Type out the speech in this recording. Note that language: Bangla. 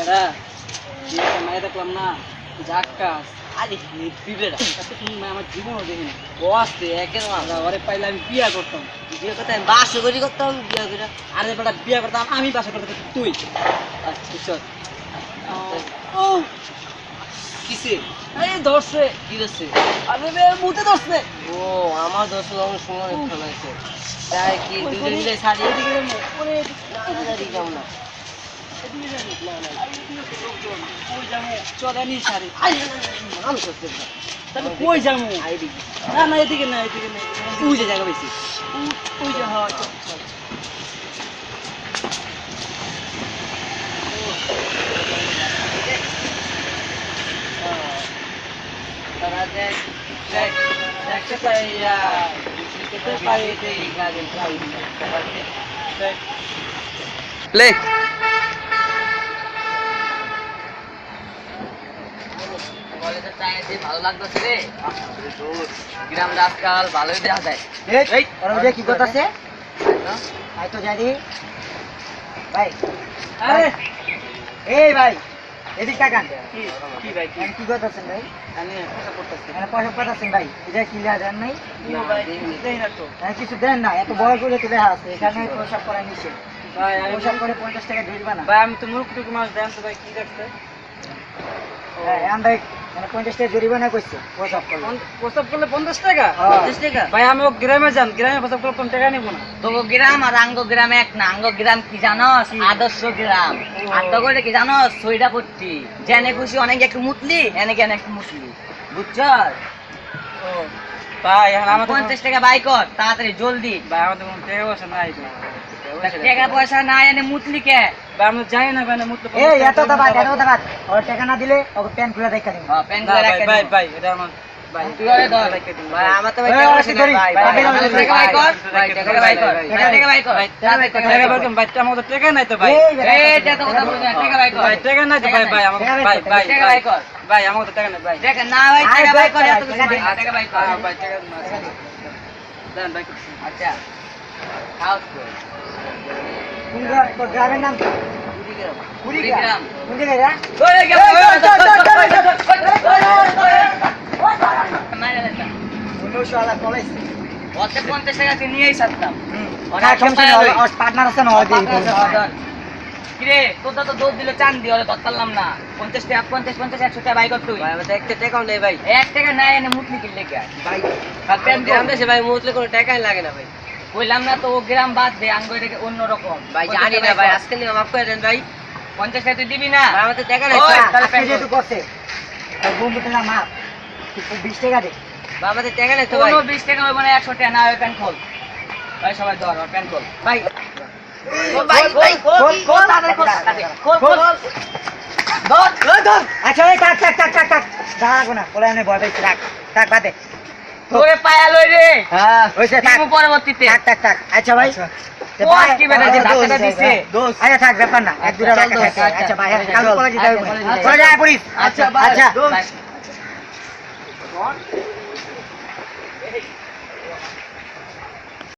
বেড়া যে একটা মেয়ে দেখলাম না জাক্কাস আরে পিবেড়া এত সুন্দর মেয়ে আমার জীবনও দেখিনি বসতে একের ওরে পাইলে আমি বিয়া করতাম বিয়ে করতে আমি বাসও করি করতাম বিয়ে করে আরে বেটা বিয়া করতাম আমি বাসা করতে তুই আচ্ছা চল ও কিসে এই ধরছে কি করছে আরে বে মুতে ধরছে ও আমার দোষ আমার সময় ফেলাইছে তাই কি দুজন মিলে শাড়ি এদিকে ওরে শাড়ি যাও না চলে নি শাড়ি মানুষ হচ্ছে না তাহলে কই যাবো আইডি না না এদিকে না তুই যে জায়গা পেয়েছি ওই যে হ্যাঁ চল চল তারা দেখ দেখতে পাই দেখতে পাই এই গাড়ি প্লে কলেজের টাইম দিয়ে ভালো লাগতেছে রে গ্রাম আজকাল ভালোই দেখা যায় এই ওরা ওই যে কি করতেছে ভাই তো জানি ভাই আরে এই ভাই এদিক তাকান কি কি ভাই কি কি করতেছেন ভাই আমি কথা করতেছি মানে পয়সা পাঠাচ্ছেন ভাই এটা কি লেখা দেন নাই না ভাই দেই না তো কিছু দেন না এত বড় করে তুলে আছে এখানে প্রসাব করা নিষেধ ভাই আমি প্রসাব করে 50 টাকা ঢুকবে না ভাই আমি তো মুরুখ টুকু মাছ দেন তো ভাই কি দেখতে হ্যাঁ আমরা মানে 50 টাকা জরিমানা করছে প্রসাব করলে প্রস্তাব করলে 50 টাকা হ্যাঁ। 50 টাকা ভাই আমি ও গ্রামে যান গ্রামে প্রস্তাব করলে 50 টাকা নিব না তো গ্রাম আর আঙ্গ গ্রাম এক না আঙ্গ গ্রাম কি জানোস আদর্শ গ্রাম আর তো করে কি জানোস সইটা পড়তি জেনে খুশি অনেক একটু মুতলি এনে কেন একটু মুসলি বুঝছস ও ভাই এখন আমাদের 50 টাকা বাই কর তাড়াতাড়ি জলদি ভাই আমাদের কোনো টাকা পয়সা নাই টাকা পয়সা না এনে মুতলি কে ভাই আমি জানি না ভাই মুতলে এই এত দাবাত ওর টাকা না দিলে ওকে প্যান খুলে দেখা দিন পেন না করে ভাই রাখে ভাই ভাই এটা আমার ভাই তুই আরে ধর ভাই আমার তো ভাই টাকা পয়সা নাই ভাই টাকা বাই কর ভাই টাকা বাই কর টাকা বাই কর টাকা বাই ভাই আমাদের টাকা নাই তো ভাই এই টাকা কথা বলছ না টাকা বাই কর ভাই টাকা নাই তো ভাই ভাই আমার ভাই ভাই টাকা বাই কর ভাই আমাদের টাকা নাই ভাই টাকা না ভাই টাকা বাই কর এত কিছু নাই টাকা বাই কর ভাই টাকা না দেন ভাই আচ্ছা খাও তো গ্রামের নাম কি? কুড়িগ্রাম কোন জায়গায় উনিশশো আলাদা কলেজ ওতে 50 টাকা তুই নিয়েই সারতাম পার্টনার আছে না কিরে তোর তো দৌড় দিল চান্দি ওরে ধরতাম না 50 টাকা 50 50 100 টাকা বাই কর তুই ভাই আমাদের একটা টাকাও নেই ভাই 1 টাকা নাই এনে মুতলি কিনলে কে ভাই আর পেন গ্রাম দেশে ভাই মুতলে কোনো টাকাই লাগে না ভাই কইলাম না তো ও গ্রাম বাদ দে আঙ্গ এটাকে অন্য রকম ভাই জানি না ভাই আজকে নিয়ে মাফ করে দেন ভাই 50 টাকা তুই দিবি না আমাদের টাকা নাই তাহলে পেন যেহেতু করছে বন্ধুটা না মাপ 20 টাকা দে আমাদের টাকা নাই তো ভাই 20 টাকা হইব না 100 টাকা না হয় পেন খোল ভাই সবাই ধর পেন খোল ভাই আচ্ছা দাঁড়াবো না বলে আমি ভয় পেয়েছি থাক বাদে তোরে পায়া লই রে হ্যাঁ হয়েছে থাক পরবর্তীতে থাক আচ্ছা ভাই কি বেটা যে ধাক্কাটা দিছে আচ্ছা থাক ব্যাপার না এক দুটা টাকা থাকে আচ্ছা ভাই কাল কলেজে যাই চলে যায় পুলিশ আচ্ছা আচ্ছা বাই